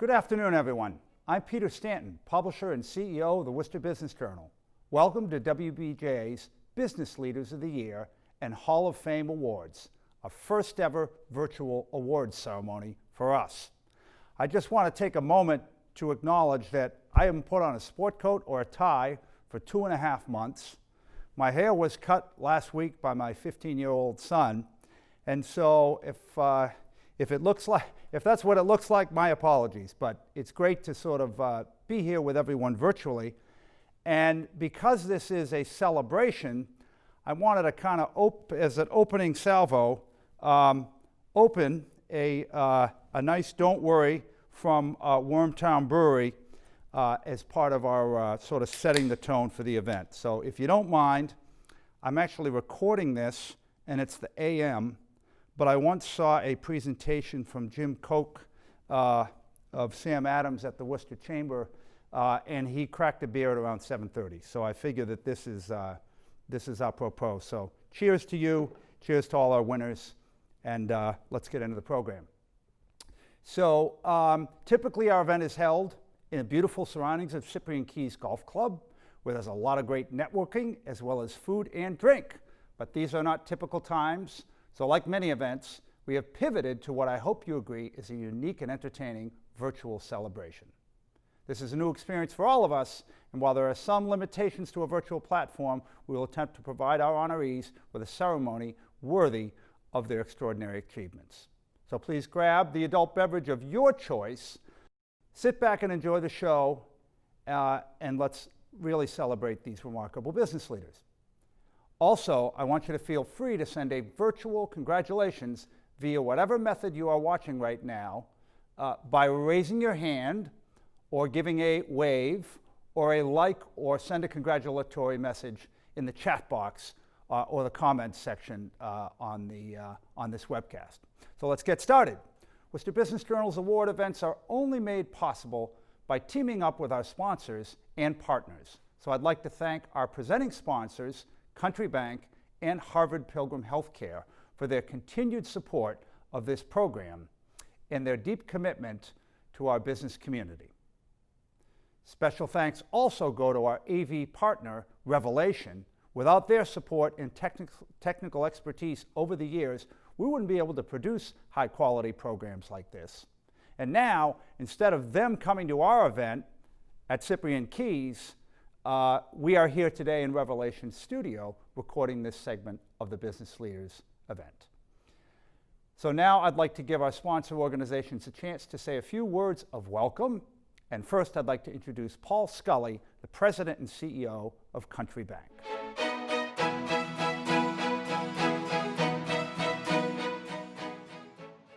Good afternoon, everyone. I'm Peter Stanton, publisher and CEO of the Worcester Business Journal. Welcome to WBJ's Business Leaders of the Year and Hall of Fame Awards, a first ever virtual awards ceremony for us. I just want to take a moment to acknowledge that I haven't put on a sport coat or a tie for 2.5 months. My hair was cut last week by my 15-year-old son, and so if that's what it looks like, my apologies. But it's great to sort of be here with everyone virtually. And because this is a celebration, I wanted to kind of, as an opening salvo, open a nice Don't Worry from Wormtown Brewery as part of our sort of setting the tone for the event. So if you don't mind, I'm actually recording this, and it's the AM. But I once saw a presentation from Jim Koch of Sam Adams at the Worcester Chamber, and he cracked a beer at around 7:30. So I figure that this is apropos. So cheers to you, cheers to all our winners, and let's get into the program. So typically our event is held in the beautiful surroundings of Cyprian Keys Golf Club, where there's a lot of great networking as well as food and drink. But these are not typical times. So like many events, we have pivoted to what I hope you agree is a unique and entertaining virtual celebration. This is a new experience for all of us, and while there are some limitations to a virtual platform, we will attempt to provide our honorees with a ceremony worthy of their extraordinary achievements. So please grab the adult beverage of your choice, sit back and enjoy the show, and let's really celebrate these remarkable business leaders. Also, I want you to feel free to send a virtual congratulations via whatever method you are watching right now by raising your hand or giving a wave or a like, or send a congratulatory message in the chat box or the comments section on this webcast. So let's get started. Worcester Business Journal's award events are only made possible by teaming up with our sponsors and partners. So I'd like to thank our presenting sponsors, Country Bank and Harvard Pilgrim Healthcare, for their continued support of this program and their deep commitment to our business community. Special thanks also go to our AV partner, Revelation. Without their support and technical expertise over the years, we wouldn't be able to produce high-quality programs like this. And now, instead of them coming to our event at Cyprian Keys, we are here today in Revelation Studio recording this segment of the Business Leaders event. So now I'd like to give our sponsor organizations a chance to say a few words of welcome. And first, I'd like to introduce Paul Scully, the President and CEO of Country Bank.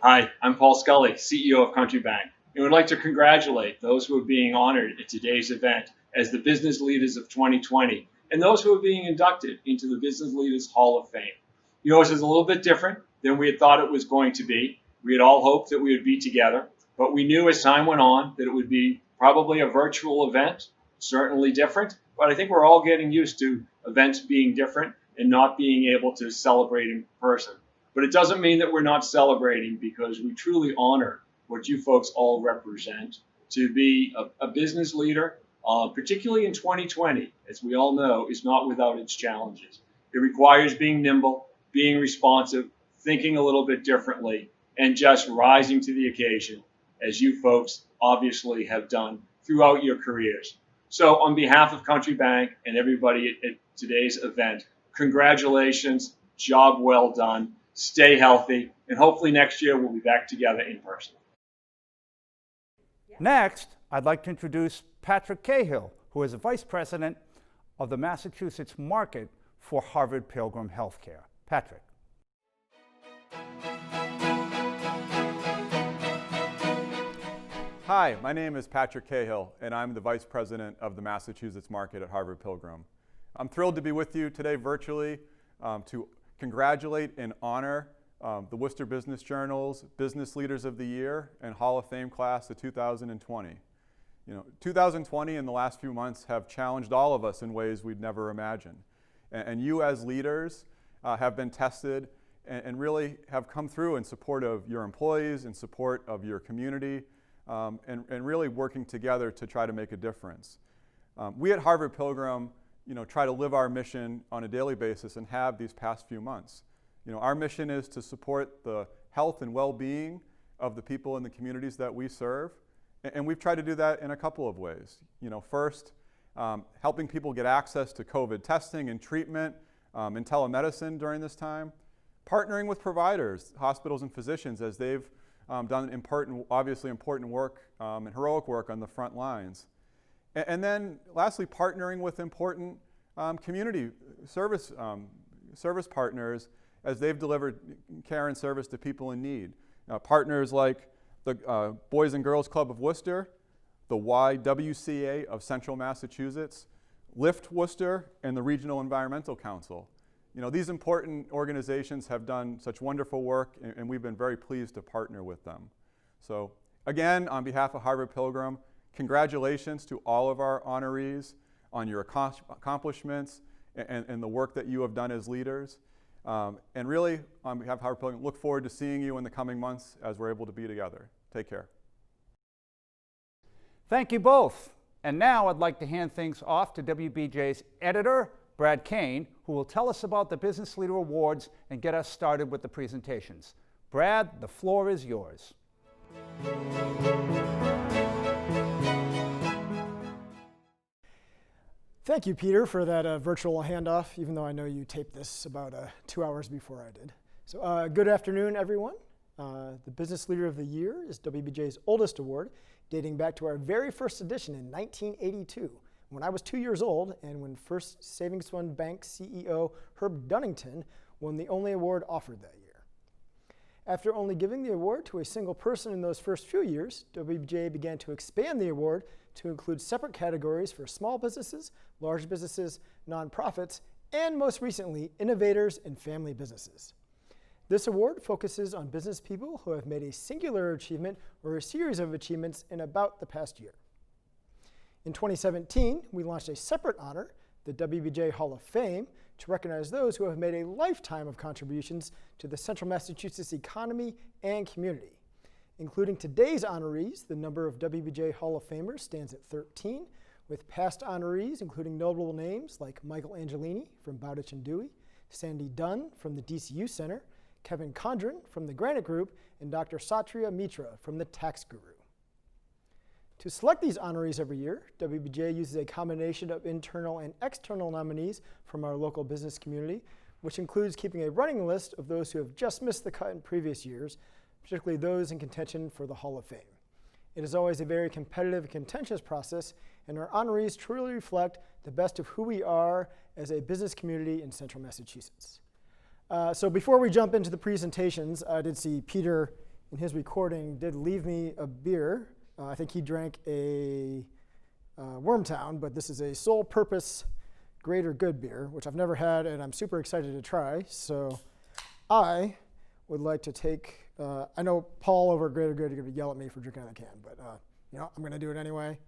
Hi, I'm Paul Scully, CEO of Country Bank, and would like to congratulate those who are being honored at today's event as the Business Leaders of 2020, and those who are being inducted into the Business Leaders Hall of Fame. You know, this is a little bit different than we had thought it was going to be. We had all hoped that we would be together, but we knew as time went on that it would be probably a virtual event, certainly different, but I think we're all getting used to events being different and not being able to celebrate in person. But it doesn't mean that we're not celebrating, because we truly honor what you folks all represent. To be a business leader, particularly in 2020, as we all know, is not without its challenges. It requires being nimble, being responsive, thinking a little bit differently, and just rising to the occasion, as you folks obviously have done throughout your careers. So on behalf of Country Bank and everybody at today's event, congratulations, job well done, stay healthy, and hopefully next year we'll be back together in person. Next, I'd like to introduce Patrick Cahill, who is the Vice President of the Massachusetts market for Harvard Pilgrim Healthcare. Patrick. Hi, my name is Patrick Cahill, and I'm the Vice President of the Massachusetts market at Harvard Pilgrim. I'm thrilled to be with you today virtually to congratulate and honor the Worcester Business Journal's Business Leaders of the Year and Hall of Fame class of 2020. 2020 and the last few months have challenged all of us in ways we'd never imagined. And you as leaders have been tested and really have come through in support of your employees, in support of your community, and really working together to try to make a difference. We at Harvard Pilgrim, try to live our mission on a daily basis and have these past few months. Our mission is to support the health and well-being of the people in the communities that we serve, and we've tried to do that in a couple of ways. First, helping people get access to COVID testing and treatment and telemedicine during this time, partnering with providers, hospitals and physicians as they've done obviously important work and heroic work on the front lines. And then lastly, partnering with important community service partners as they've delivered care and service to people in need. Partners like the Boys and Girls Club of Worcester, the YWCA of Central Massachusetts, Lift Worcester, and the Regional Environmental Council. These important organizations have done such wonderful work, and we've been very pleased to partner with them. So again, on behalf of Harvard Pilgrim, congratulations to all of our honorees on your accomplishments and the work that you have done as leaders. And really, on behalf of Harvard Pilgrim, look forward to seeing you in the coming months as we're able to be together. Take care. Thank you both. And now I'd like to hand things off to WBJ's editor, Brad Kane, who will tell us about the Business Leader Awards and get us started with the presentations. Brad, the floor is yours. Thank you, Peter, for that virtual handoff, even though I know you taped this about 2 hours before I did. So good afternoon, everyone. The Business Leader of the Year is WBJ's oldest award, dating back to our very first edition in 1982, when I was 2 years old and when First Savings Fund Bank CEO Herb Dunnington won the only award offered that year. After only giving the award to a single person in those first few years, WBJ began to expand the award to include separate categories for small businesses, large businesses, nonprofits, and most recently, innovators and family businesses. This award focuses on business people who have made a singular achievement or a series of achievements in about the past year. In 2017, we launched a separate honor, the WBJ Hall of Fame, to recognize those who have made a lifetime of contributions to the Central Massachusetts economy and community. Including today's honorees, the number of WBJ Hall of Famers stands at 13, with past honorees including notable names like Michael Angelini from Bowditch and Dewey, Sandy Dunn from the DCU Center, Kevin Condren from the Granite Group, and Dr. Satria Mitra from the Tax Guru. To select these honorees every year, WBJ uses a combination of internal and external nominees from our local business community, which includes keeping a running list of those who have just missed the cut in previous years, particularly those in contention for the Hall of Fame. It is always a very competitive and contentious process, and our honorees truly reflect the best of who we are as a business community in Central Massachusetts. So before we jump into the presentations, I did see Peter in his recording did leave me a beer. I think he drank a Wormtown, but this is a sole purpose Greater Good beer, which I've never had and I'm super excited to try. So I would like to take, I know Paul over at Greater Good is going to yell at me for drinking out of the can, but I'm going to do it anyway.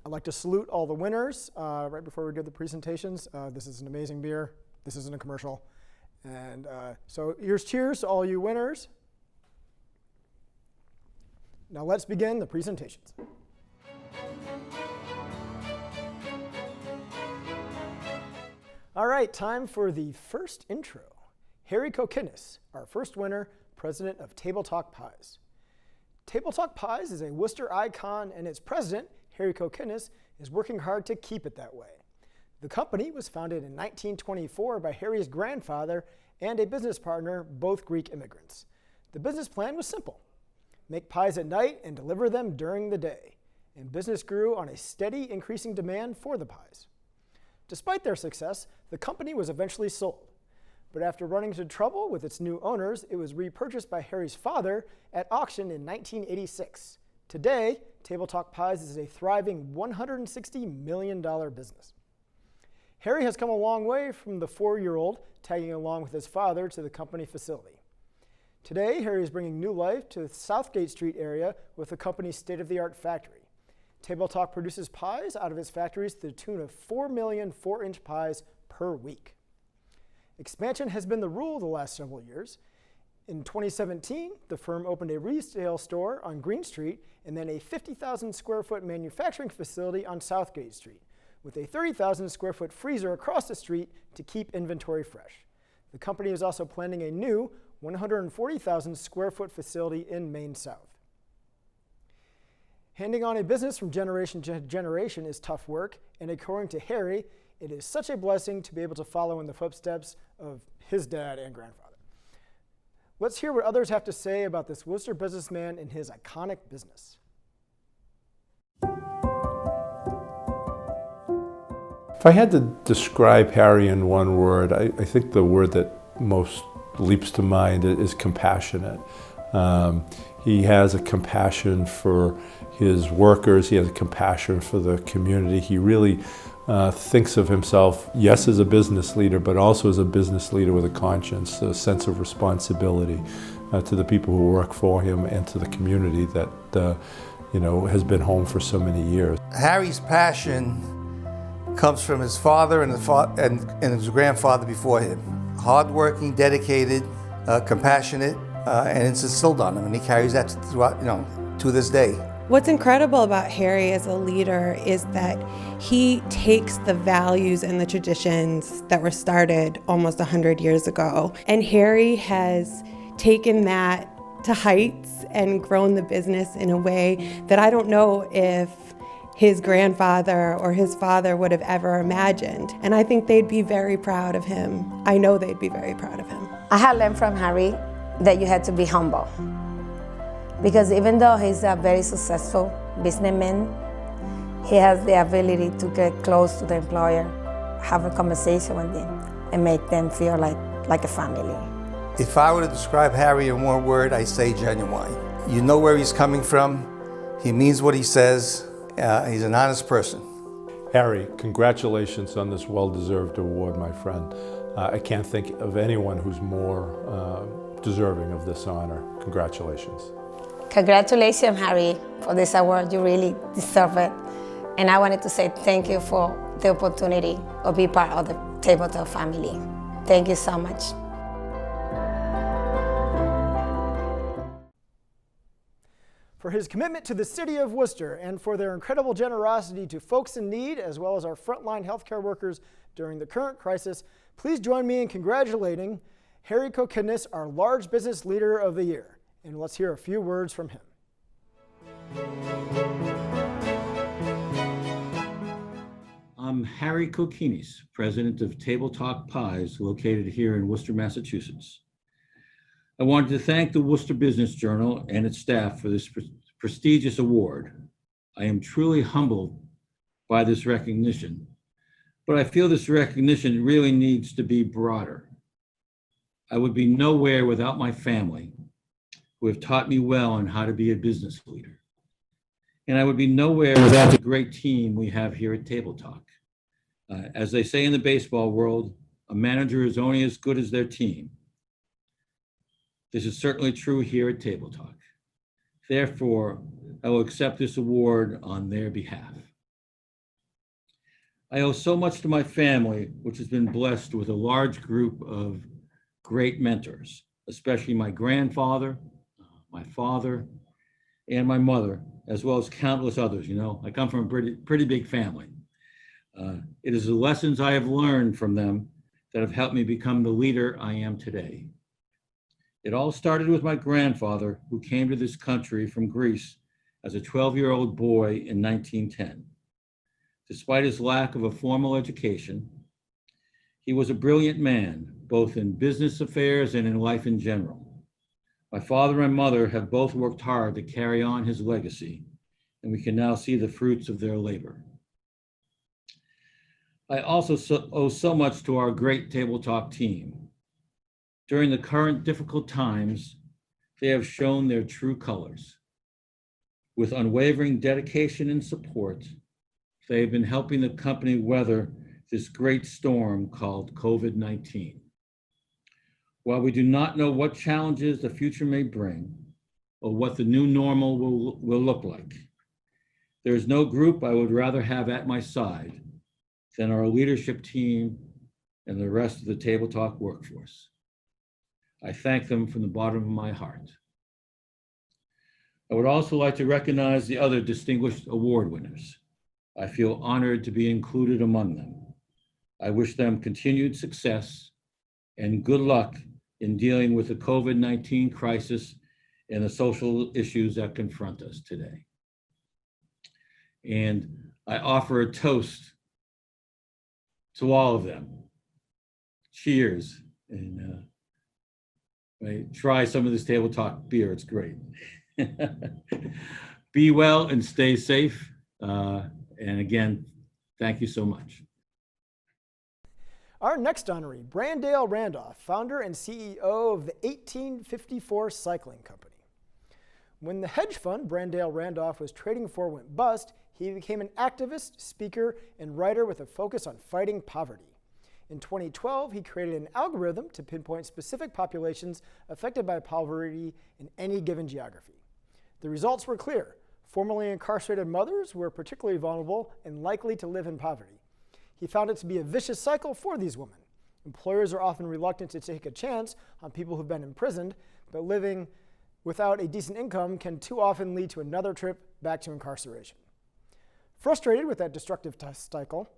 I'd like to salute all the winners right before we do the presentations. This is an amazing beer. This isn't a commercial. And so here's cheers to all you winners. Now let's begin the presentations. All right, time for the first intro. Harry Kokkinis, our first winner, president of Table Talk Pies. Table Talk Pies is a Worcester icon, and its president, Harry Kokkinis, is working hard to keep it that way. The company was founded in 1924 by Harry's grandfather and a business partner, both Greek immigrants. The business plan was simple: make pies at night and deliver them during the day. And business grew on a steady increasing demand for the pies. Despite their success, the company was eventually sold. But after running into trouble with its new owners, it was repurchased by Harry's father at auction in 1986. Today, Table Talk Pies is a thriving $160 million business. Harry has come a long way from the 4-year-old tagging along with his father to the company facility. Today, Harry is bringing new life to the Southgate Street area with the company's state-of-the-art factory. Table Talk produces pies out of its factories to the tune of 4 million 4-inch pies per week. Expansion has been the rule the last several years. In 2017, the firm opened a retail store on Green Street and then a 50,000 square foot manufacturing facility on Southgate Street, with a 30,000 square foot freezer across the street to keep inventory fresh. The company is also planning a new 140,000 square foot facility in Maine South. Handing on a business from generation to generation is tough work, and according to Harry, it is such a blessing to be able to follow in the footsteps of his dad and grandfather. Let's hear what others have to say about this Worcester businessman and his iconic business. If I had to describe Harry in one word, I think the word that most leaps to mind is compassionate. He has a compassion for his workers. He has a compassion for the community. He really thinks of himself, yes, as a business leader, but also as a business leader with a conscience, a sense of responsibility to the people who work for him and to the community that has been home for so many years. Harry's passion comes from his father and his grandfather before him. Hardworking, dedicated, compassionate, and it's instilled on him, and he carries that throughout, to this day. What's incredible about Harry as a leader is that he takes the values and the traditions that were started almost 100 years ago, and Harry has taken that to heights and grown the business in a way that I don't know if his grandfather or his father would have ever imagined. And I think they'd be very proud of him. I know they'd be very proud of him. I have learned from Harry that you have to be humble. Because even though he's a very successful businessman, he has the ability to get close to the employer, have a conversation with them, and make them feel like a family. If I were to describe Harry in one word, I'd say genuine. You know where he's coming from. He means what he says. He's an honest person. Harry, congratulations on this well-deserved award, my friend. I can't think of anyone who's more deserving of this honor. Congratulations. Congratulations, Harry, for this award. You really deserve it. And I wanted to say thank you for the opportunity of being part of the Tabletop family. Thank you so much. For his commitment to the city of Worcester and for their incredible generosity to folks in need, as well as our frontline healthcare workers during the current crisis, please join me in congratulating Harry Kokkinis, our Large Business Leader of the Year. And let's hear a few words from him. I'm Harry Kokkinis, president of Table Talk Pies, located here in Worcester, Massachusetts. I wanted to thank the Worcester Business Journal and its staff for this prestigious award. I am truly humbled by this recognition, but I feel this recognition really needs to be broader. I would be nowhere without my family, who have taught me well on how to be a business leader. And I would be nowhere without the great team we have here at Table Talk. As they say in the baseball world, a manager is only as good as their team. This is certainly true here at Table Talk. Therefore, I will accept this award on their behalf. I owe so much to my family, which has been blessed with a large group of great mentors, especially my grandfather, my father, and my mother, as well as countless others. I come from a pretty big family. It is the lessons I have learned from them that have helped me become the leader I am today. It all started with my grandfather, who came to this country from Greece as a 12-year-old boy in 1910. Despite his lack of a formal education, he was a brilliant man, both in business affairs and in life in general. My father and mother have both worked hard to carry on his legacy, and we can now see the fruits of their labor. I also owe so much to our great Table Talk team. During the current difficult times, they have shown their true colors. With unwavering dedication and support, they have been helping the company weather this great storm called COVID-19. While we do not know what challenges the future may bring or what the new normal will look like, there is no group I would rather have at my side than our leadership team and the rest of the Table Talk workforce. I thank them from the bottom of my heart. I would also like to recognize the other distinguished award winners. I feel honored to be included among them. I wish them continued success and good luck in dealing with the COVID-19 crisis and the social issues that confront us today. And I offer a toast to all of them. Cheers, and try some of this Table Talk beer, it's great. Be well and stay safe. And again, thank you so much. Our next honoree, Brandale Randolph, founder and CEO of the 1854 Cycling Company. When the hedge fund Brandale Randolph was trading for went bust, he became an activist, speaker, and writer with a focus on fighting poverty. In 2012, he created an algorithm to pinpoint specific populations affected by poverty in any given geography. The results were clear. Formerly incarcerated mothers were particularly vulnerable and likely to live in poverty. He found it to be a vicious cycle for these women. Employers are often reluctant to take a chance on people who've been imprisoned, but living without a decent income can too often lead to another trip back to incarceration. Frustrated with that destructive cycle,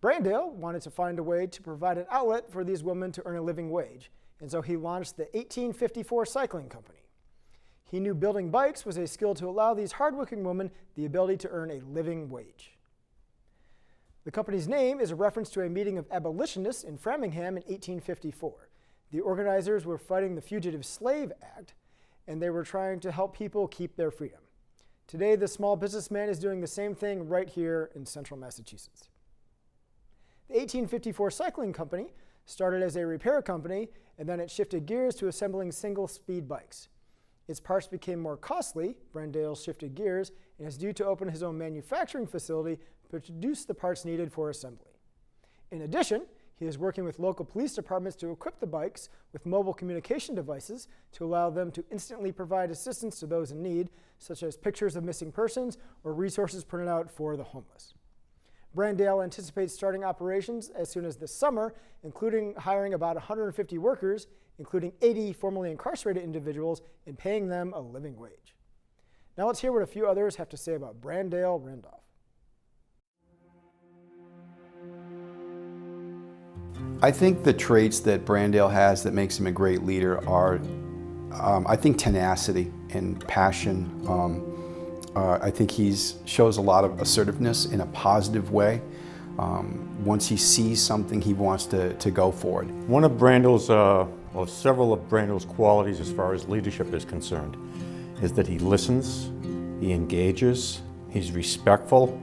Brandale wanted to find a way to provide an outlet for these women to earn a living wage, and so he launched the 1854 Cycling Company. He knew building bikes was a skill to allow these hardworking women the ability to earn a living wage. The company's name is a reference to a meeting of abolitionists in Framingham in 1854. The organizers were fighting the Fugitive Slave Act, and they were trying to help people keep their freedom. Today, the small businessman is doing the same thing right here in central Massachusetts. The 1854 Cycling Company started as a repair company, and then it shifted gears to assembling single-speed bikes. Its parts became more costly. Brandale shifted gears and is due to open his own manufacturing facility to produce the parts needed for assembly. In addition, he is working with local police departments to equip the bikes with mobile communication devices to allow them to instantly provide assistance to those in need, such as pictures of missing persons or resources printed out for the homeless. Brandale anticipates starting operations as soon as this summer, including hiring about 150 workers, including 80 formerly incarcerated individuals, and paying them a living wage. Now let's hear what a few others have to say about Brandale Randolph. I think the traits that Brandale has that makes him a great leader are, I think, tenacity and passion. I think he shows a lot of assertiveness in a positive way. Once he sees something, he wants to go for it. One of Brandale's, or several of Brandale's qualities as far as leadership is concerned, is that he listens, he engages, he's respectful.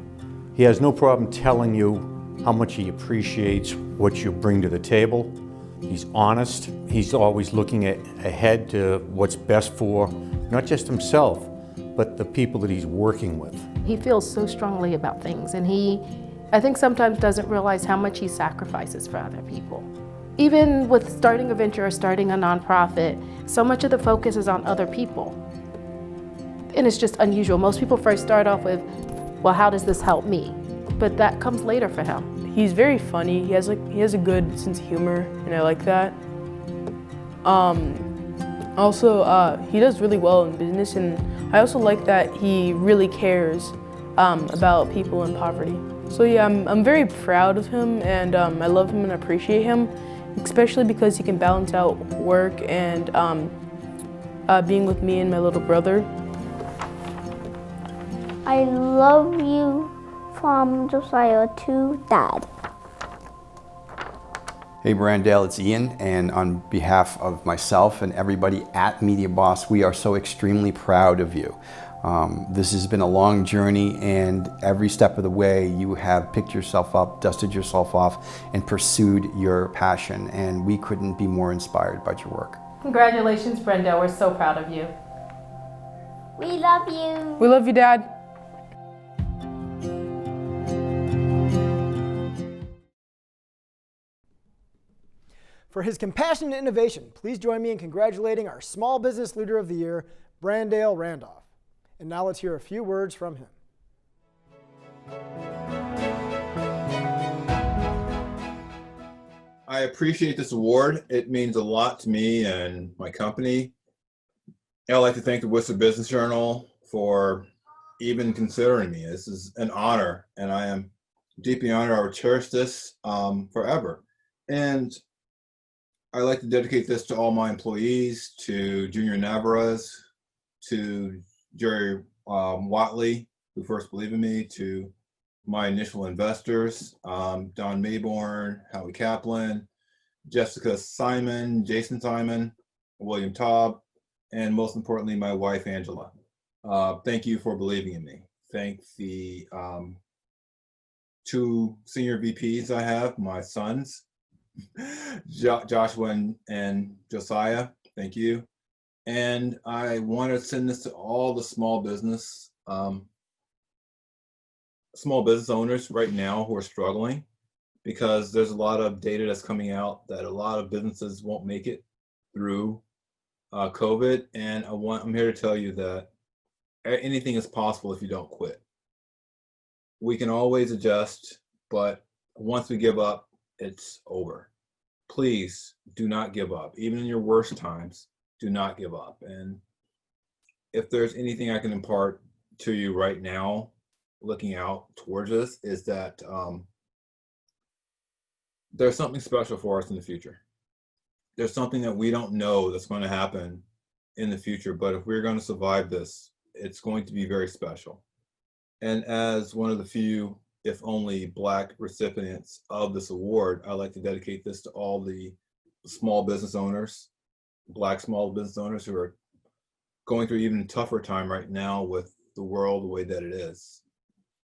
He has no problem telling you how much he appreciates what you bring to the table. He's honest. He's always looking ahead to what's best for not just himself, but the people that he's working with. He feels so strongly about things, and I think sometimes doesn't realize how much he sacrifices for other people. Even with starting a venture or starting a nonprofit, so much of the focus is on other people. And it's just unusual. Most people first start off with, well, how does this help me? But that comes later for him. He's very funny. He has a good sense of humor, and I like that. Also, he does really well in business, and I also like that he really cares about people in poverty. So yeah, I'm very proud of him, and I love him and appreciate him, especially because he can balance out work and being with me and my little brother. I love you from Josiah to Dad. Hey Brandale, it's Ian, and on behalf of myself and everybody at Media Boss, we are so extremely proud of you. This has been a long journey, and every step of the way you have picked yourself up, dusted yourself off, and pursued your passion, and we couldn't be more inspired by your work. Congratulations, Brandale. We're so proud of you. We love you. We love you, Dad. For his compassion and innovation, please join me in congratulating our Small Business Leader of the Year, Brandale Randolph. And now let's hear a few words from him. I appreciate this award. It means a lot to me and my company. I'd like to thank the Worcester Business Journal for even considering me. This is an honor, and I am deeply honored. I will cherish this forever. And I'd like to dedicate this to all my employees, to Junior Navarez, to Jerry Watley, who first believed in me, to my initial investors, Don Mayborn, Howie Kaplan, Jessica Simon, Jason Simon, William Taub, and most importantly, my wife, Angela. Thank you for believing in me. Thank the 2 senior VPs I have, my sons, Joshua and Josiah. Thank you. And I want to send this to all the small business owners right now who are struggling, because there's a lot of data that's coming out that a lot of businesses won't make it through COVID. And I'm here to tell you that anything is possible if you don't quit. We can always adjust, but once we give up, it's over. Please do not give up. Even in your worst times, do not give up. And if there's anything I can impart to you right now, looking out towards us, is that there's something special for us in the future. There's something that we don't know that's going to happen in the future, but if we're going to survive this, it's going to be very special. And as one of the few, if only, Black recipients of this award, I'd like to dedicate this to all the small business owners, Black small business owners who are going through even a tougher time right now with the world the way that it is.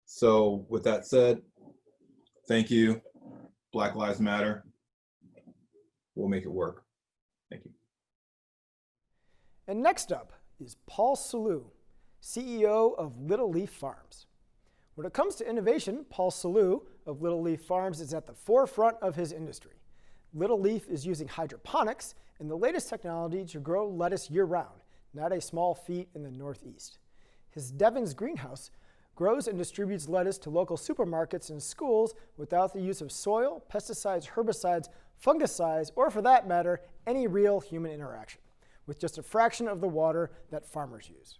So with that said, thank you. Black Lives Matter. We'll make it work. Thank you. And next up is Paul Sellew, CEO of Little Leaf Farms. When it comes to innovation, Paul Sellew of Little Leaf Farms is at the forefront of his industry. Little Leaf is using hydroponics and the latest technology to grow lettuce year-round, not a small feat in the Northeast. His Devon's greenhouse grows and distributes lettuce to local supermarkets and schools without the use of soil, pesticides, herbicides, fungicides, or for that matter, any real human interaction, with just a fraction of the water that farmers use.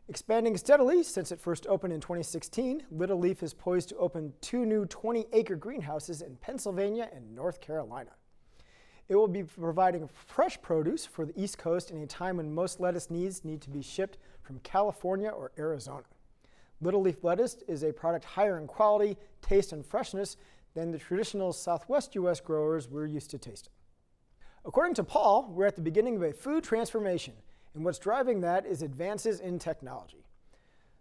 Expanding steadily since it first opened in 2016, Little Leaf is poised to open 2 new 20-acre greenhouses in Pennsylvania and North Carolina. It will be providing fresh produce for the East Coast in a time when most lettuce needs need to be shipped from California or Arizona. Little Leaf lettuce is a product higher in quality, taste, and freshness than the traditional Southwest U.S. growers we're used to tasting. According to Paul, we're at the beginning of a food transformation, and what's driving that is advances in technology.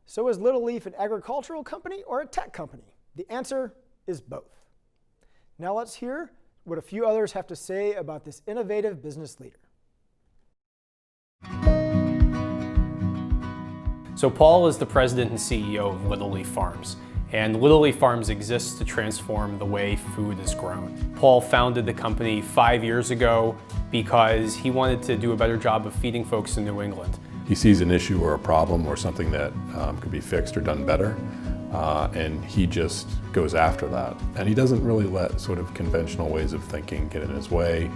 So is Little Leaf an agricultural company or a tech company? The answer is both. Now let's hear what a few others have to say about this innovative business leader. So Paul is the president and CEO of Little Leaf Farms, and Little Leaf Farms exists to transform the way food is grown. Paul founded the company 5 years ago because he wanted to do a better job of feeding folks in New England. He sees an issue or a problem or something that could be fixed or done better, and he just goes after that. And he doesn't really let sort of conventional ways of thinking get in his way.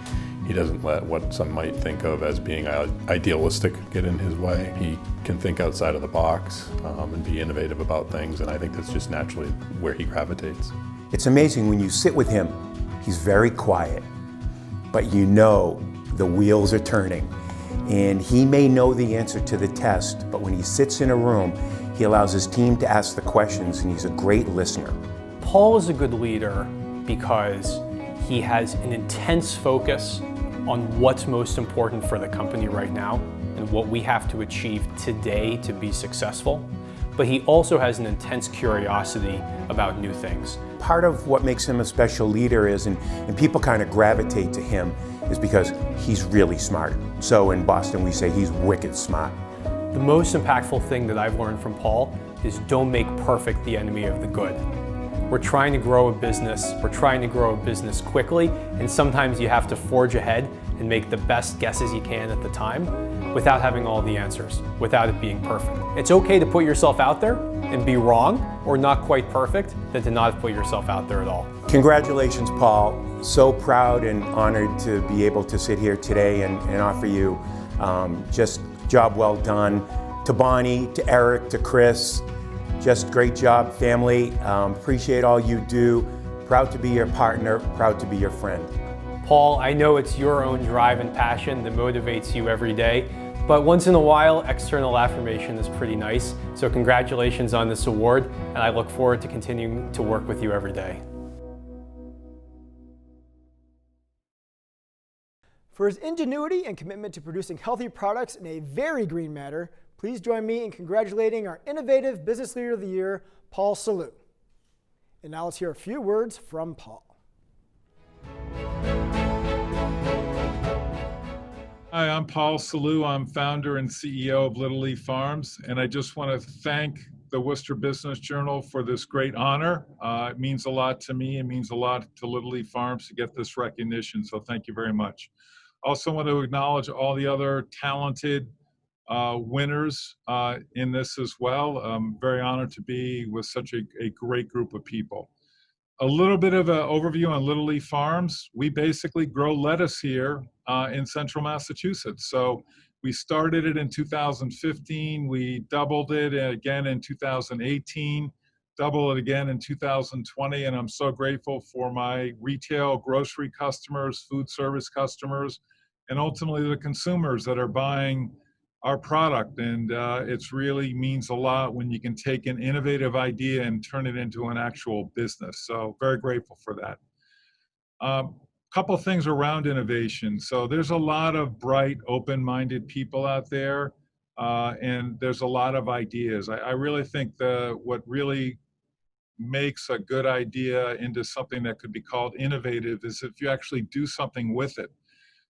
He doesn't let what some might think of as being idealistic get in his way. He can think outside of the box and be innovative about things, and I think that's just naturally where he gravitates. It's amazing when you sit with him, he's very quiet, but you know the wheels are turning. And he may know the answer to the test, but when he sits in a room, he allows his team to ask the questions, and he's a great listener. Paul is a good leader because he has an intense focus on what's most important for the company right now and what we have to achieve today to be successful. But he also has an intense curiosity about new things. Part of what makes him a special leader is, and people kind of gravitate to him, is because he's really smart. So in Boston we say he's wicked smart. The most impactful thing that I've learned from Paul is don't make perfect the enemy of the good. We're trying to grow a business, quickly, and sometimes you have to forge ahead and make the best guesses you can at the time. without having all the answers, without it being perfect. It's okay to put yourself out there and be wrong or not quite perfect than to not put yourself out there at all. Congratulations, Paul. So proud and honored to be able to sit here today and offer you just job well done. To Bonnie, to Eric, to Chris, just great job, family. Appreciate all you do. Proud to be your partner, proud to be your friend. Paul, I know it's your own drive and passion that motivates you every day, but once in a while, external affirmation is pretty nice. So congratulations on this award, and I look forward to continuing to work with you every day. For his ingenuity and commitment to producing healthy products in a very green manner, please join me in congratulating our Innovative Business Leader of the Year, Paul Sellew. And now let's hear a few words from Paul. Hi, I'm Paul Sellew. I'm founder and CEO of Little Leaf Farms, and I just want to thank the Worcester Business Journal for this great honor. It means a lot to me. It means a lot to Little Leaf Farms to get this recognition, so thank you very much. Also want to acknowledge all the other talented winners in this as well. I'm very honored to be with such a great group of people. A little bit of an overview on Little Leaf Farms. We basically grow lettuce here in central Massachusetts. So we started it in 2015. We doubled it again in 2018, double it again in 2020. And I'm so grateful for my retail grocery customers, food service customers, and ultimately the consumers that are buying our product. And it really means a lot when you can take an innovative idea and turn it into an actual business. So very grateful for that. Couple things around innovation. So there's a lot of bright, open-minded people out there, and there's a lot of ideas. I really think what really makes a good idea into something that could be called innovative is if you actually do something with it.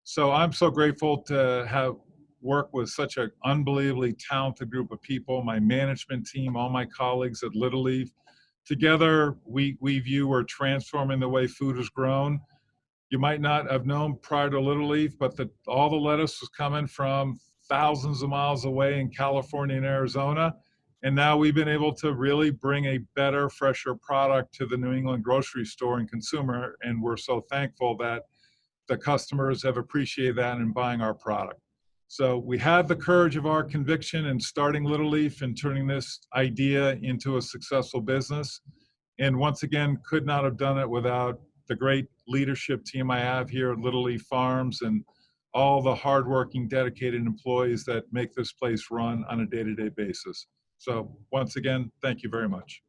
So I'm so grateful to have worked with such an unbelievably talented group of people, my management team, all my colleagues at Little Leaf. Together, we view we're transforming the way food is grown. You might not have known prior to Little Leaf, but all the lettuce was coming from thousands of miles away in California and Arizona. And now we've been able to really bring a better, fresher product to the New England grocery store and consumer. And we're so thankful that the customers have appreciated that in buying our product. So we had the courage of our conviction in starting Little Leaf and turning this idea into a successful business. And once again, could not have done it without the great leadership team I have here at Little Leaf Farms and all the hardworking, dedicated employees that make this place run on a day-to-day basis. So once again, thank you very much.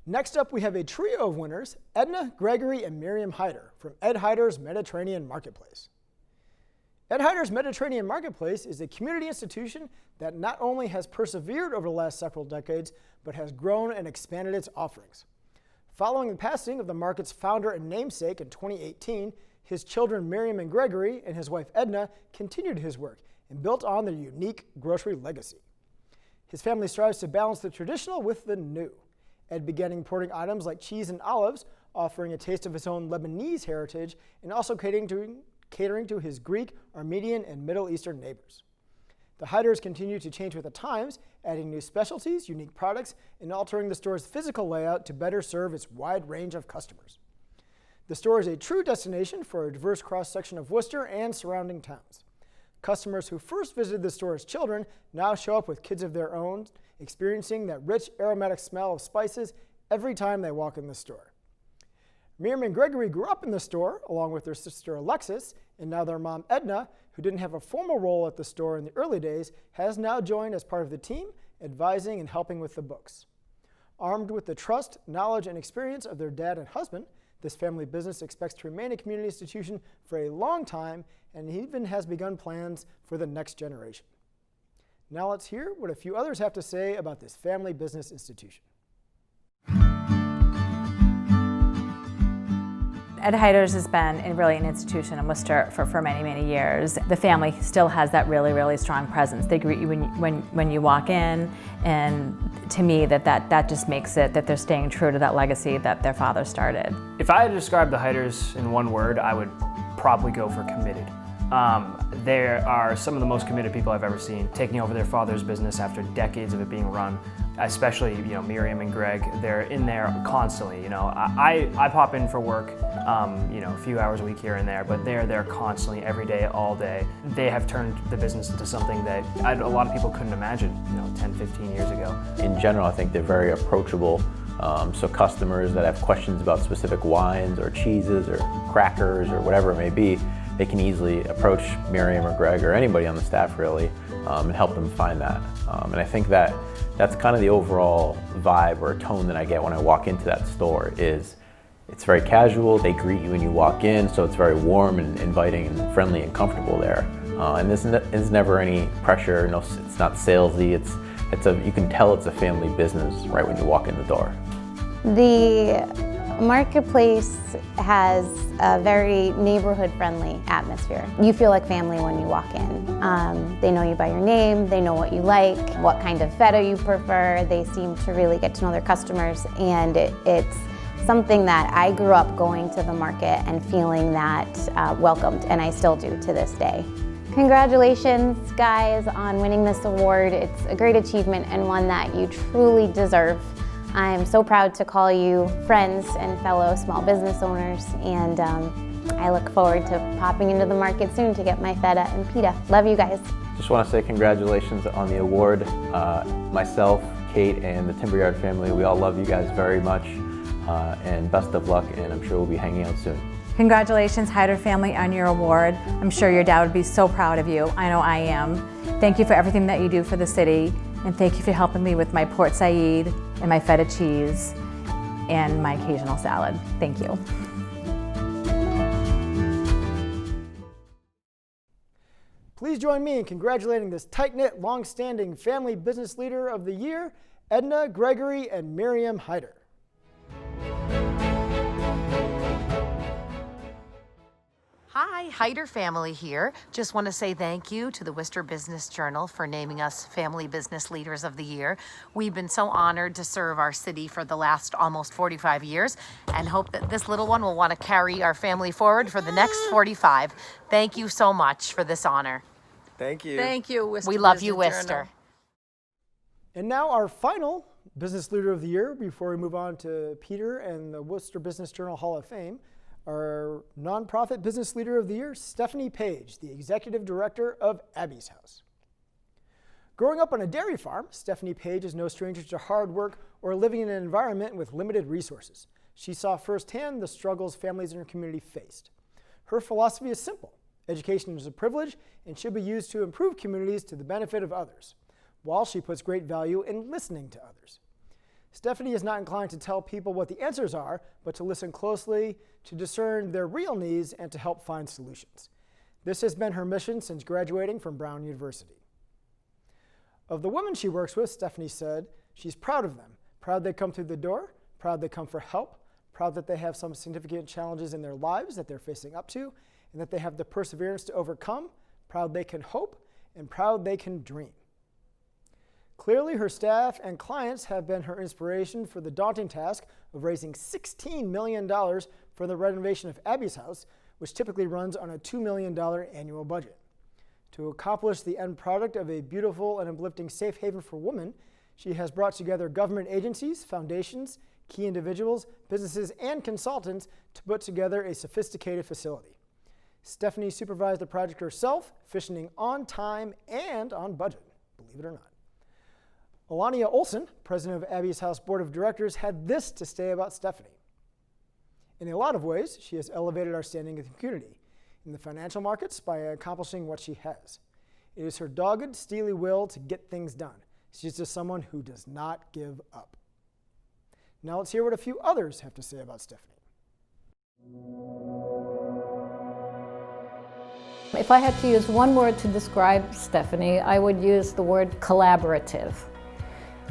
Next up, we have a trio of winners, Edna, Gregory, and Miriam Hyder from Ed Hyder's Mediterranean Marketplace. Ed Hyder's Mediterranean Marketplace is a community institution that not only has persevered over the last several decades, but has grown and expanded its offerings. Following the passing of the market's founder and namesake in 2018, his children Miriam and Gregory and his wife Edna continued his work and built on their unique grocery legacy. His family strives to balance the traditional with the new. Ed began importing items like cheese and olives, offering a taste of his own Lebanese heritage, and also catering to his Greek, Armenian, and Middle Eastern neighbors. The Hyders continue to change with the times, adding new specialties, unique products, and altering the store's physical layout to better serve its wide range of customers. The store is a true destination for a diverse cross-section of Worcester and surrounding towns. Customers who first visited the store as children now show up with kids of their own, experiencing that rich, aromatic smell of spices every time they walk in the store. Miriam and Gregory grew up in the store, along with their sister Alexis, and now their mom Edna, who didn't have a formal role at the store in the early days, has now joined as part of the team, advising and helping with the books. Armed with the trust, knowledge, and experience of their dad and husband, this family business expects to remain a community institution for a long time and even has begun plans for the next generation. Now let's hear what a few others have to say about this family business institution. Ed Hyder's has been really an institution in Worcester for many, many years. The family still has that really, really strong presence. They greet you when you walk in, and to me that just makes it that they're staying true to that legacy that their father started. If I had to describe the Hyders in one word, I would probably go for committed. They are some of the most committed people I've ever seen, taking over their father's business after decades of it being run. Especially, Miriam and Greg, they're in there constantly. I pop in for work, a few hours a week here and there, but they're there constantly, every day, all day. They have turned the business into something that a lot of people couldn't imagine, 10, 15 years ago. In general, I think they're very approachable. So customers that have questions about specific wines or cheeses or crackers or whatever it may be, they can easily approach Miriam or Greg or anybody on the staff really and help them find that. And I think that's kind of the overall vibe or tone that I get when I walk into that store is it's very casual, they greet you when you walk in, so it's very warm and inviting and friendly and comfortable there. And there's never any pressure, it's not salesy, you can tell it's a family business right when you walk in the door. The marketplace has a very neighborhood-friendly atmosphere. You feel like family when you walk in. They know you by your name, they know what you like, what kind of feta you prefer. They seem to really get to know their customers, and it's something that I grew up going to the market and feeling that welcomed, and I still do to this day. Congratulations, guys, on winning this award. It's a great achievement and one that you truly deserve. I'm so proud to call you friends and fellow small business owners, and I look forward to popping into the market soon to get my feta and pita. Love you guys. Just want to say congratulations on the award. Myself, Kate, and the Timberyard family, we all love you guys very much, and best of luck, and I'm sure we'll be hanging out soon. Congratulations, Hyder family, on your award. I'm sure your dad would be so proud of you. I know I am. Thank you for everything that you do for the city, and thank you for helping me with my Port Said and my feta cheese and my occasional salad. Thank you. Please join me in congratulating this tight-knit, long-standing family business leader of the year, Edna, Gregory, and Miriam Hyder. Hi, Hyder family here. Just want to say thank you to the Worcester Business Journal for naming us Family Business Leaders of the Year. We've been so honored to serve our city for the last almost 45 years and hope that this little one will want to carry our family forward for the next 45. Thank you so much for this honor. Thank you. Thank you, Worcester. We love you, Worcester. And now our final Business Leader of the Year before we move on to Peter and the Worcester Business Journal Hall of Fame. Our nonprofit business leader of the year, Stephanie Page, the executive director of Abby's House. Growing up on a dairy farm, Stephanie Page is no stranger to hard work or living in an environment with limited resources. She saw firsthand the struggles families in her community faced. Her philosophy is simple. Education is a privilege and should be used to improve communities to the benefit of others, while she puts great value in listening to others. Stephanie is not inclined to tell people what the answers are, but to listen closely, to discern their real needs, and to help find solutions. This has been her mission since graduating from Brown University. Of the women she works with, Stephanie said, she's proud of them. Proud they come through the door, proud they come for help, proud that they have some significant challenges in their lives that they're facing up to, and that they have the perseverance to overcome, proud they can hope, and proud they can dream. Clearly, her staff and clients have been her inspiration for the daunting task of raising $16 million for the renovation of Abby's House, which typically runs on a $2 million annual budget. To accomplish the end product of a beautiful and uplifting safe haven for women, she has brought together government agencies, foundations, key individuals, businesses, and consultants to put together a sophisticated facility. Stephanie supervised the project herself, finishing on time and on budget, believe it or not. Alania Olson, president of Abby's House Board of Directors, had this to say about Stephanie. In a lot of ways, she has elevated our standing in the community, in the financial markets by accomplishing what she has. It is her dogged, steely will to get things done. She's just someone who does not give up. Now let's hear what a few others have to say about Stephanie. If I had to use one word to describe Stephanie, I would use the word collaborative.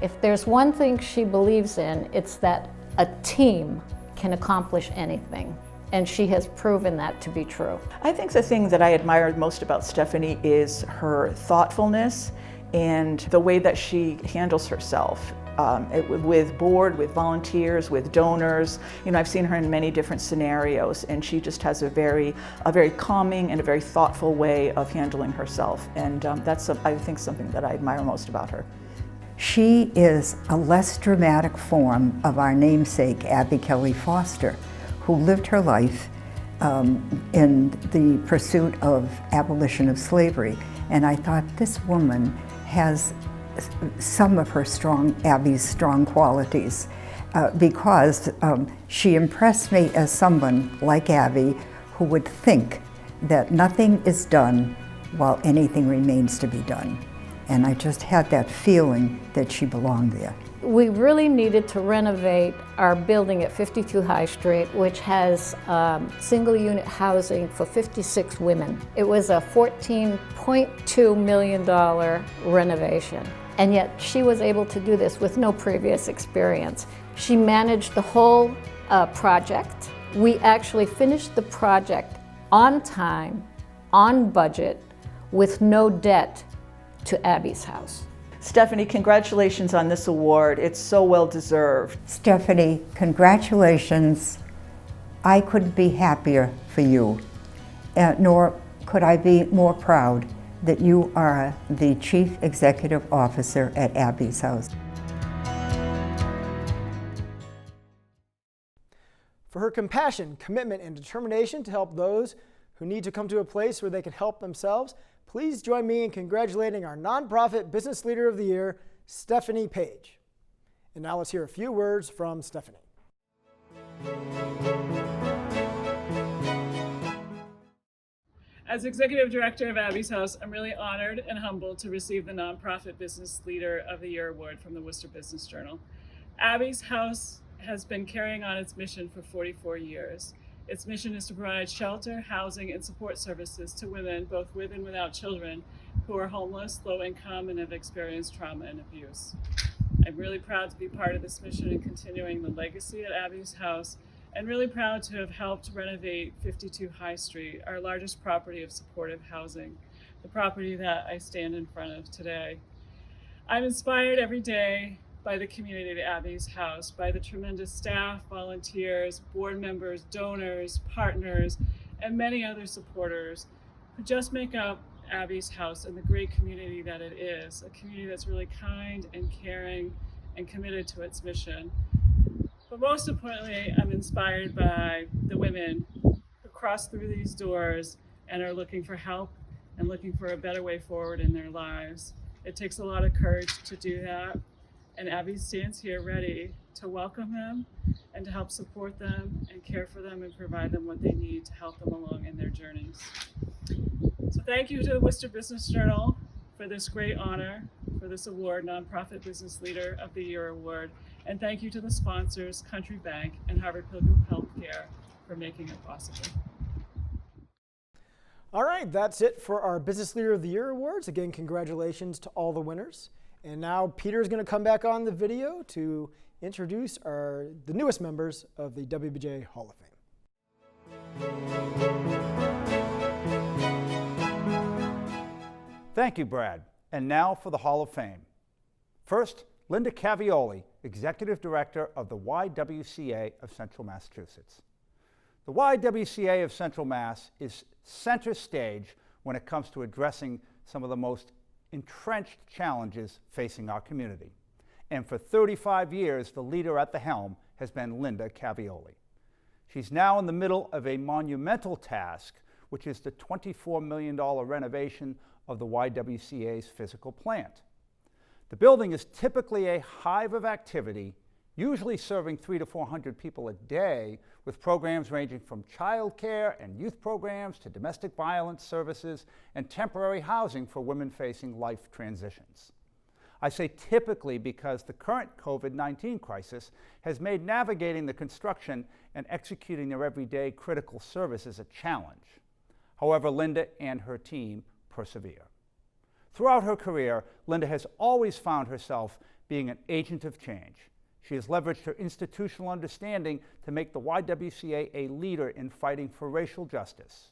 If there's one thing she believes in, it's that a team can accomplish anything. And she has proven that to be true. I think the thing that I admire most about Stephanie is her thoughtfulness and the way that she handles herself. with board, with volunteers, with donors. You know, I've seen her in many different scenarios, and she just has a very calming and a very thoughtful way of handling herself. And that's, I think, something that I admire most about her. She is a less dramatic form of our namesake, Abby Kelly Foster, who lived her life in the pursuit of abolition of slavery. And I thought, this woman has some of her Abby's strong qualities, because she impressed me as someone like Abby who would think that nothing is done while anything remains to be done. And I just had that feeling that she belonged there. We really needed to renovate our building at 52 High Street, which has single unit housing for 56 women. It was a $14.2 million renovation. And yet she was able to do this with no previous experience. She managed the whole project. We actually finished the project on time, on budget, with no debt to Abby's house. Stephanie, congratulations on this award. It's so well deserved. Stephanie, congratulations. I couldn't be happier for you, nor could I be more proud that you are the Chief Executive Officer at Abby's House. For her compassion, commitment, and determination to help those who need to come to a place where they can help themselves, please join me in congratulating our Nonprofit Business Leader of the Year, Stephanie Page. And now let's hear a few words from Stephanie. As Executive Director of Abby's House, I'm really honored and humbled to receive the Nonprofit Business Leader of the Year award from the Worcester Business Journal. Abby's House has been carrying on its mission for 44 years. Its mission is to provide shelter, housing, and support services to women, both with and without children, who are homeless, low income, and have experienced trauma and abuse. I'm really proud to be part of this mission and continuing the legacy at Abby's House, and really proud to have helped renovate 52 High Street, our largest property of supportive housing, the property that I stand in front of today. I'm inspired every day by the community at Abby's House, by the tremendous staff, volunteers, board members, donors, partners, and many other supporters who just make up Abby's House and the great community that it is, a community that's really kind and caring and committed to its mission. But most importantly, I'm inspired by the women who cross through these doors and are looking for help and looking for a better way forward in their lives. It takes a lot of courage to do that. And Abby stands here ready to welcome them and to help support them and care for them and provide them what they need to help them along in their journeys. So thank you to the Worcester Business Journal for this great honor, for this award, Nonprofit Business Leader of the Year award. And thank you to the sponsors, Country Bank and Harvard Pilgrim Healthcare, for making it possible. All right, that's it for our Business Leader of the Year awards. Again, congratulations to all the winners. And now Peter's going to come back on the video to introduce the newest members of the WBJ Hall of Fame. Thank you, Brad. And now for the Hall of Fame. First, Linda Cavaiola, Executive Director of the YWCA of Central Massachusetts. The YWCA of Central Mass is center stage when it comes to addressing some of the most entrenched challenges facing our community. And for 35 years, the leader at the helm has been Linda Cavaiola. She's now in the middle of a monumental task, which is the $24 million renovation of the YWCA's physical plant. The building is typically a hive of activity, usually serving 300 to 400 people a day, with programs ranging from childcare and youth programs to domestic violence services and temporary housing for women facing life transitions. I say typically because the current COVID-19 crisis has made navigating the construction and executing their everyday critical services a challenge. However, Linda and her team persevere. Throughout her career, Linda has always found herself being an agent of change. She has leveraged her institutional understanding to make the YWCA a leader in fighting for racial justice.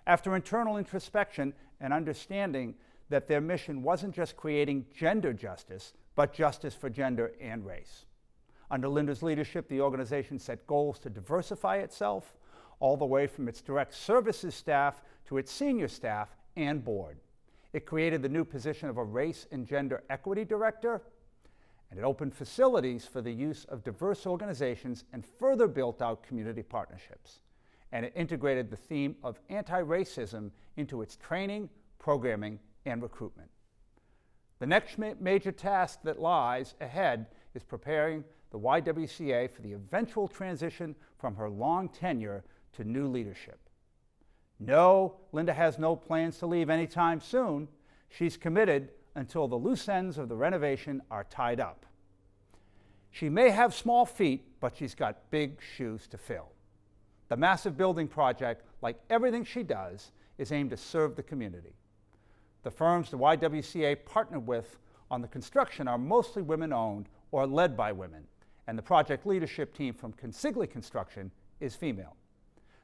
After internal introspection and understanding that their mission wasn't just creating gender justice, but justice for gender and race. Under Linda's leadership, the organization set goals to diversify itself, all the way from its direct services staff to its senior staff and board. It created the new position of a Race and Gender Equity Director, and it opened facilities for the use of diverse organizations and further built out community partnerships. And it integrated the theme of anti-racism into its training, programming, and recruitment. The next major task that lies ahead is preparing the YWCA for the eventual transition from her long tenure to new leadership. No, Linda has no plans to leave anytime soon. She's committed until the loose ends of the renovation are tied up. She may have small feet, but she's got big shoes to fill. The massive building project, like everything she does, is aimed to serve the community. The firms the YWCA partnered with on the construction are mostly women-owned or led by women, and the project leadership team from Consigli Construction is female.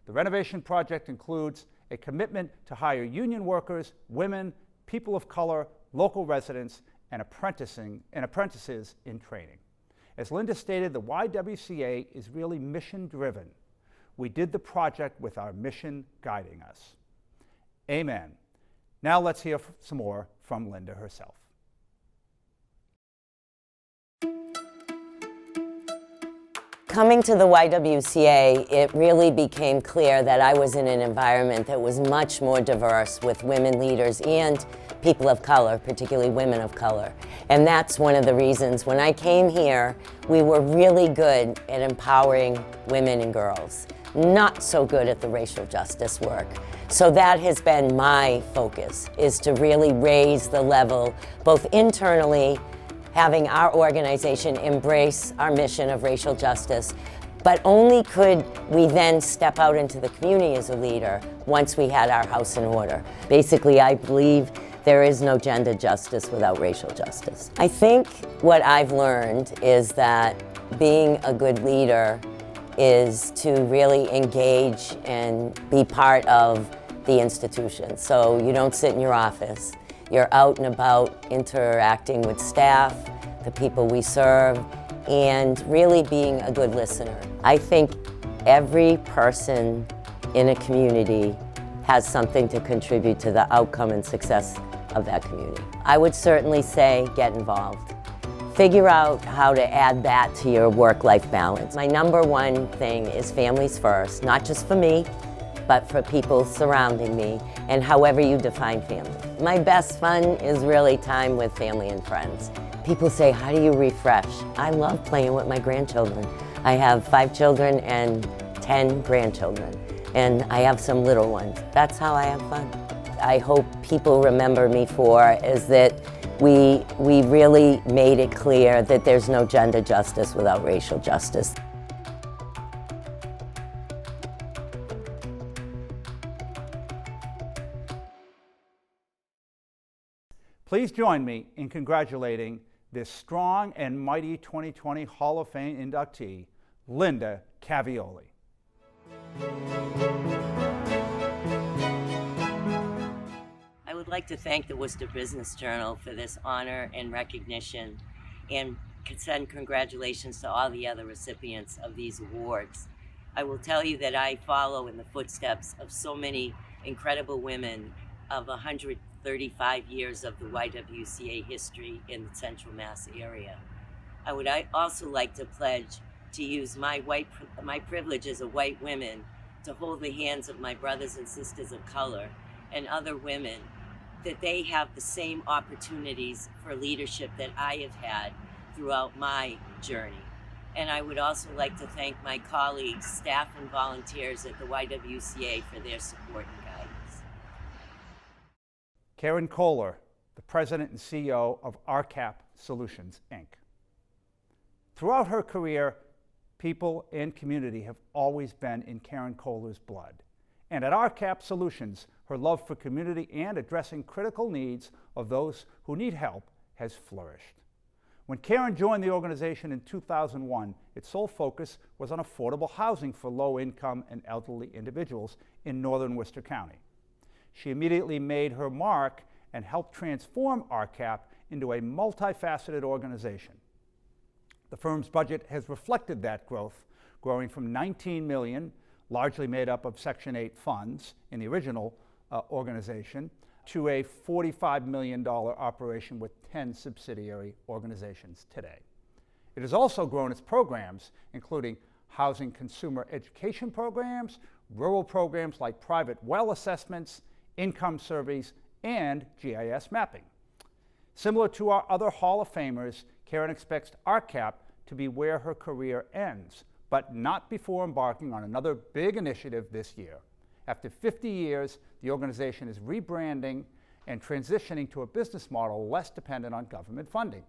The renovation project includes a commitment to hire union workers, women, people of color, local residents, and apprentices in training. As Linda stated, the YWCA is really mission-driven. We did the project with our mission guiding us. Amen. Now let's hear some more from Linda herself. Coming to the YWCA, it really became clear that I was in an environment that was much more diverse with women leaders and people of color, particularly women of color. And that's one of the reasons when I came here, we were really good at empowering women and girls, not so good at the racial justice work. So that has been my focus, is to really raise the level, both internally, having our organization embrace our mission of racial justice, but only could we then step out into the community as a leader once we had our house in order. Basically, I believe there is no gender justice without racial justice. I think what I've learned is that being a good leader is to really engage and be part of the institution. So you don't sit in your office. You're out and about interacting with staff, the people we serve, and really being a good listener. I think every person in a community has something to contribute to the outcome and success of that community. I would certainly say get involved. Figure out how to add that to your work-life balance. My number one thing is families first, not just for me, but for people surrounding me, and however you define family. My best fun is really time with family and friends. People say, how do you refresh? I love playing with my grandchildren. I have 5 children and 10 grandchildren, and I have some little ones. That's how I have fun. I hope people remember me for is that we really made it clear that there's no gender justice without racial justice. Please join me in congratulating this strong and mighty 2020 Hall of Fame inductee, Linda Cavaiola. I would like to thank the Worcester Business Journal for this honor and recognition, and send congratulations to all the other recipients of these awards. I will tell you that I follow in the footsteps of so many incredible women of 135 years of the YWCA history in the Central Mass area. I would also like to pledge to use my privilege as a white woman to hold the hands of my brothers and sisters of color and other women, that they have the same opportunities for leadership that I have had throughout my journey. And I would also like to thank my colleagues, staff, and volunteers at the YWCA for their support and guidance. Karen Kohler, the President and CEO of RCAP Solutions, Inc. Throughout her career, people and community have always been in Karen Kohler's blood. And at RCAP Solutions, her love for community and addressing critical needs of those who need help has flourished. When Karen joined the organization in 2001, its sole focus was on affordable housing for low-income and elderly individuals in northern Worcester County. She immediately made her mark and helped transform RCAP into a multifaceted organization. The firm's budget has reflected that growth, growing from $19 million, largely made up of Section 8 funds in the original organization, to a $45 million operation with 10 subsidiary organizations today. It has also grown its programs, including housing consumer education programs, rural programs like private well assessments, income surveys, and GIS mapping. Similar to our other Hall of Famers, Karen expects RCAP to be where her career ends, but not before embarking on another big initiative this year. After 50 years, the organization is rebranding and transitioning to a business model less dependent on government funding.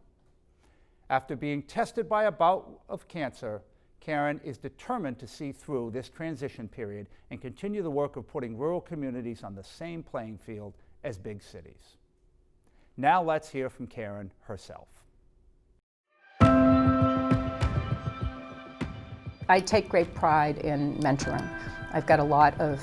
After being tested by a bout of cancer, Karen is determined to see through this transition period and continue the work of putting rural communities on the same playing field as big cities. Now let's hear from Karen herself. I take great pride in mentoring. I've got a lot of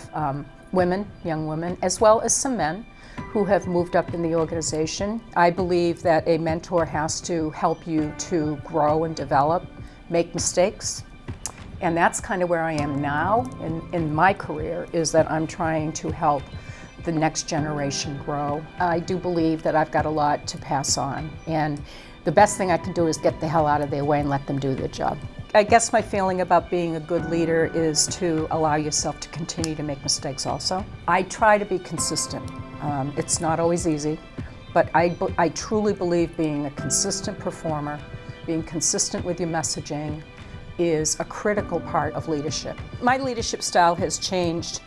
women, young women, as well as some men who have moved up in the organization. I believe that a mentor has to help you to grow and develop, make mistakes. And that's kind of where I am now in my career, is that I'm trying to help the next generation grow. I do believe that I've got a lot to pass on, and the best thing I can do is get the hell out of their way and let them do their job. I guess my feeling about being a good leader is to allow yourself to continue to make mistakes also. I try to be consistent. It's not always easy, but I truly believe being a consistent performer, being consistent with your messaging is a critical part of leadership. My leadership style has changed,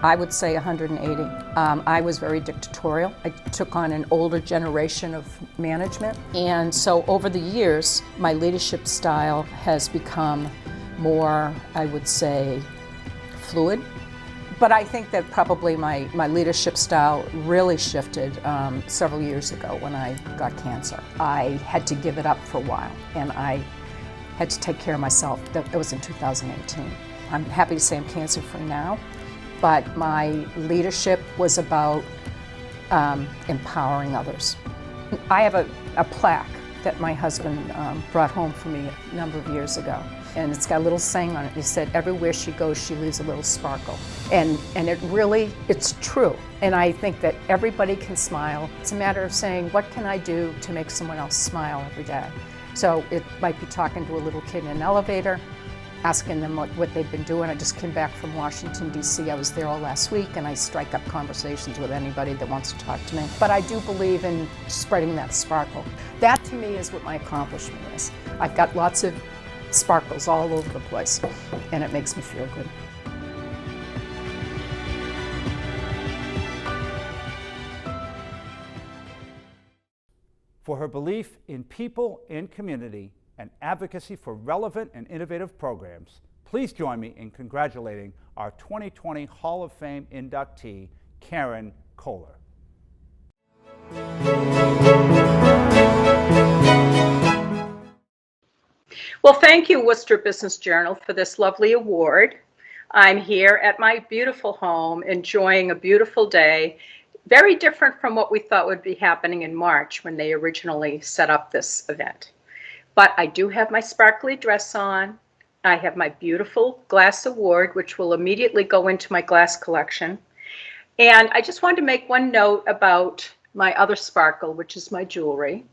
I would say 180. I was very dictatorial. I took on an older generation of management. And so over the years, my leadership style has become more, I would say, fluid. But I think that probably my leadership style really shifted several years ago when I got cancer. I had to give it up for a while, and I had to take care of myself. That was in 2018. I'm happy to say I'm cancer-free now. But my leadership was about empowering others. I have a plaque that my husband brought home for me a number of years ago. And it's got a little saying on it. He said, everywhere she goes, she leaves a little sparkle. And it's true. And I think that everybody can smile. It's a matter of saying, what can I do to make someone else smile every day? So it might be talking to a little kid in an elevator, asking them what they've been doing. I just came back from Washington, D.C. I was there all last week, and I strike up conversations with anybody that wants to talk to me. But I do believe in spreading that sparkle. That, to me, is what my accomplishment is. I've got lots of sparkles all over the place, and it makes me feel good. For her belief in people and community and advocacy for relevant and innovative programs, please join me in congratulating our 2020 Hall of Fame inductee, Karen Kohler. Well, thank you, Worcester Business Journal, for this lovely award. I'm here at my beautiful home, enjoying a beautiful day, very different from what we thought would be happening in March when they originally set up this event. But I do have my sparkly dress on. I have my beautiful glass award, which will immediately go into my glass collection. And I just wanted to make one note about my other sparkle, which is my jewelry.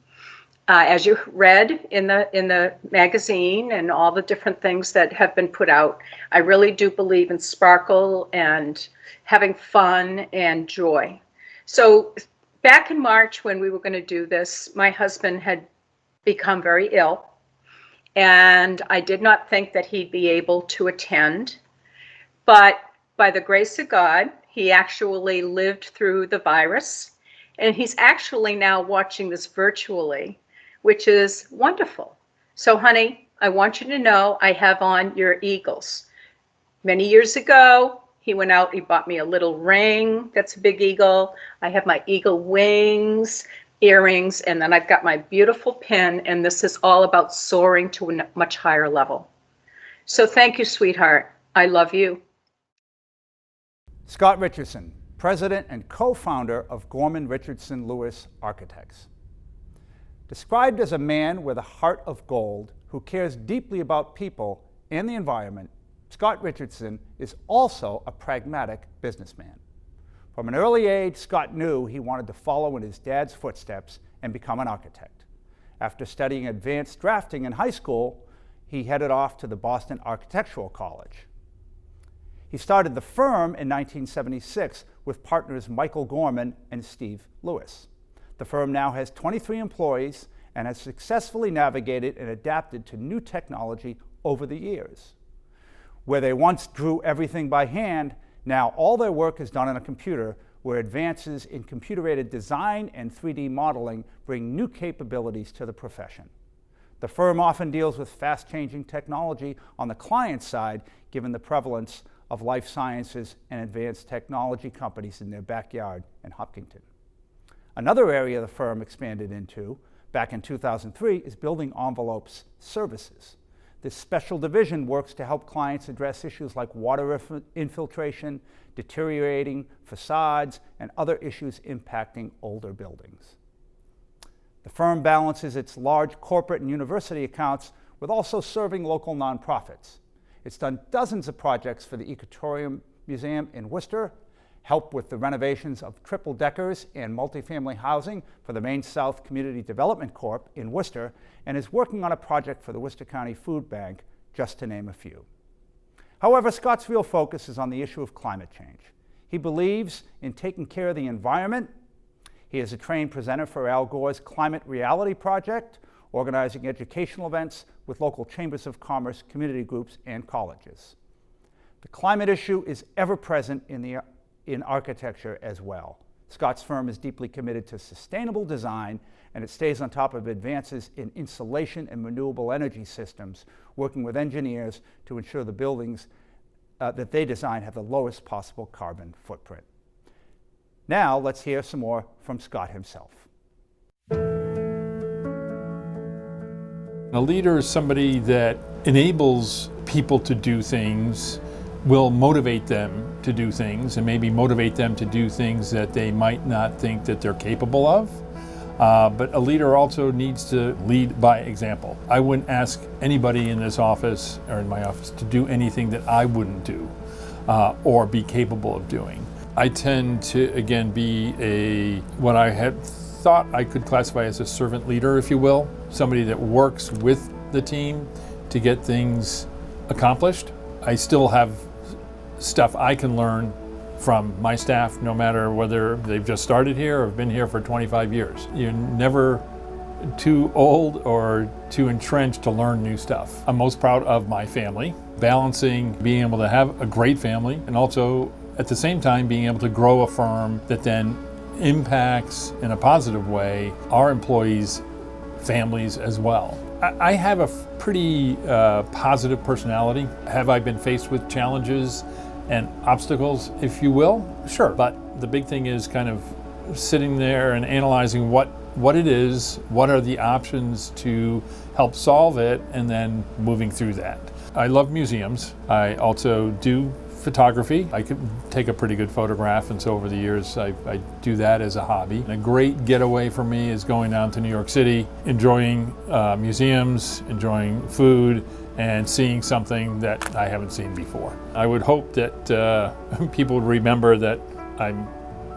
As you read in the magazine and all the different things that have been put out, I really do believe in sparkle and having fun and joy. So back in March when we were going to do this, my husband had become very ill, and I did not think that he'd be able to attend. But by the grace of God, he actually lived through the virus, and he's actually now watching this virtually, which is wonderful. So, honey, I want you to know I have on your eagles. Many years ago, he went out, he bought me a little ring that's a big eagle. I have my eagle wings, earrings, and then I've got my beautiful pin, and this is all about soaring to a much higher level. So thank you, sweetheart. I love you. Scott Richardson, president and co-founder of Gorman Richardson Lewis Architects. Described as a man with a heart of gold who cares deeply about people and the environment, Scott Richardson is also a pragmatic businessman. From an early age, Scott knew he wanted to follow in his dad's footsteps and become an architect. After studying advanced drafting in high school, he headed off to the Boston Architectural College. He started the firm in 1976 with partners Michael Gorman and Steve Lewis. The firm now has 23 employees and has successfully navigated and adapted to new technology over the years. Where they once drew everything by hand, now all their work is done on a computer, where advances in computer-aided design and 3D modeling bring new capabilities to the profession. The firm often deals with fast-changing technology on the client side, given the prevalence of life sciences and advanced technology companies in their backyard in Hopkinton. Another area the firm expanded into back in 2003 is building envelopes services. This special division works to help clients address issues like water infiltration, deteriorating facades, and other issues impacting older buildings. The firm balances its large corporate and university accounts with also serving local nonprofits. It's done dozens of projects for the Equatorium Museum in Worcester, helped with the renovations of triple-deckers and multifamily housing for the Maine South Community Development Corp in Worcester, and is working on a project for the Worcester County Food Bank, just to name a few. However, Scott's real focus is on the issue of climate change. He believes in taking care of the environment. He is a trained presenter for Al Gore's Climate Reality Project, organizing educational events with local chambers of commerce, community groups, and colleges. The climate issue is ever present in architecture as well. Scott's firm is deeply committed to sustainable design, and it stays on top of advances in insulation and renewable energy systems, working with engineers to ensure the buildings that they design have the lowest possible carbon footprint. Now let's hear some more from Scott himself. A leader is somebody that enables people to do things, will motivate them to do things, and maybe motivate them to do things that they might not think that they're capable of. But a leader also needs to lead by example. I wouldn't ask anybody in this office or in my office to do anything that I wouldn't do or be capable of doing. I tend to, again, be what I had thought I could classify as a servant leader, if you will, somebody that works with the team to get things accomplished. I still have stuff I can learn from my staff, no matter whether they've just started here or have been here for 25 years. You're never too old or too entrenched to learn new stuff. I'm most proud of my family, balancing being able to have a great family and also at the same time being able to grow a firm that then impacts in a positive way our employees' families as well. I have a pretty positive personality. Have I been faced with challenges and obstacles, if you will? Sure, but the big thing is kind of sitting there and analyzing what it is, what are the options to help solve it, and then moving through that. I love museums. I also do photography. I could take a pretty good photograph, and so over the years I do that as a hobby. And a great getaway for me is going down to New York City, enjoying museums, enjoying food, and seeing something that I haven't seen before. I would hope that people would remember that I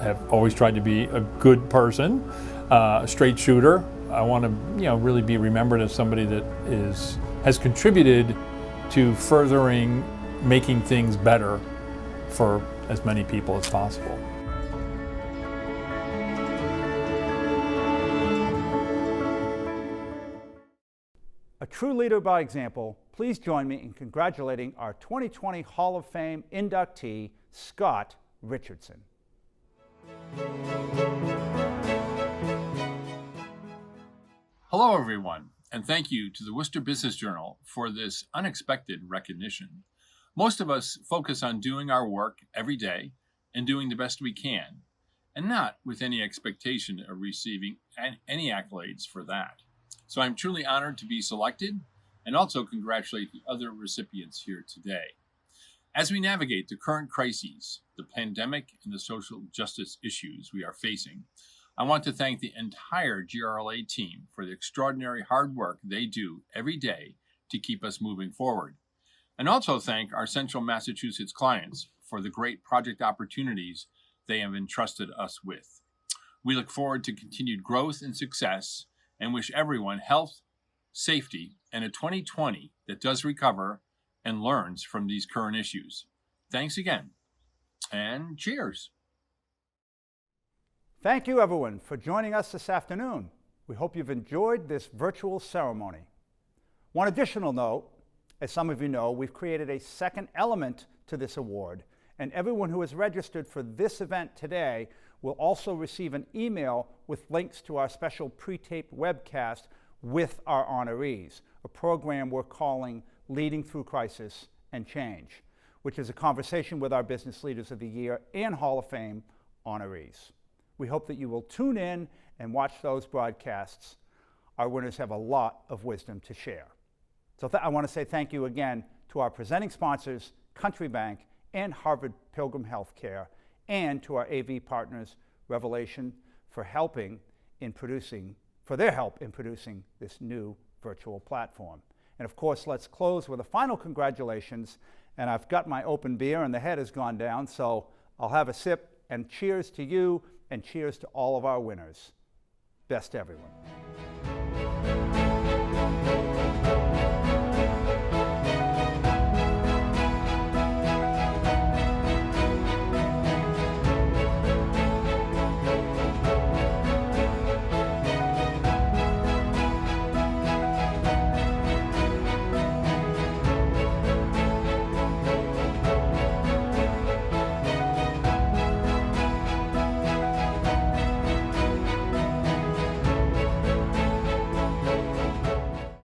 have always tried to be a good person, a straight shooter. I want to, really be remembered as somebody that has contributed to furthering making things better for as many people as possible. A true leader by example, please join me in congratulating our 2020 Hall of Fame inductee, Scott Richardson. Hello, everyone, and thank you to the Worcester Business Journal for this unexpected recognition. Most of us focus on doing our work every day and doing the best we can, and not with any expectation of receiving any accolades for that. So I'm truly honored to be selected and also congratulate the other recipients here today. As we navigate the current crises, the pandemic and the social justice issues we are facing, I want to thank the entire GRLA team for the extraordinary hard work they do every day to keep us moving forward. And also thank our Central Massachusetts clients for the great project opportunities they have entrusted us with. We look forward to continued growth and success and wish everyone health, safety, and a 2020 that does recover and learns from these current issues. Thanks again, and cheers. Thank you, everyone, for joining us this afternoon. We hope you've enjoyed this virtual ceremony. One additional note, as some of you know, we've created a second element to this award, and everyone who has registered for this event today will also receive an email with links to our special pre-taped webcast with our honorees, a program we're calling Leading Through Crisis and Change, which is a conversation with our Business Leaders of the Year and Hall of Fame honorees. We hope that you will tune in and watch those broadcasts. Our winners have a lot of wisdom to share. So I want to say thank you again to our presenting sponsors, Country Bank and Harvard Pilgrim Healthcare, and to our AV partners, Revelation, for their help in producing this new virtual platform. And of course, let's close with a final congratulations. And I've got my open beer and the head has gone down, so I'll have a sip, and cheers to you and cheers to all of our winners. Best everyone.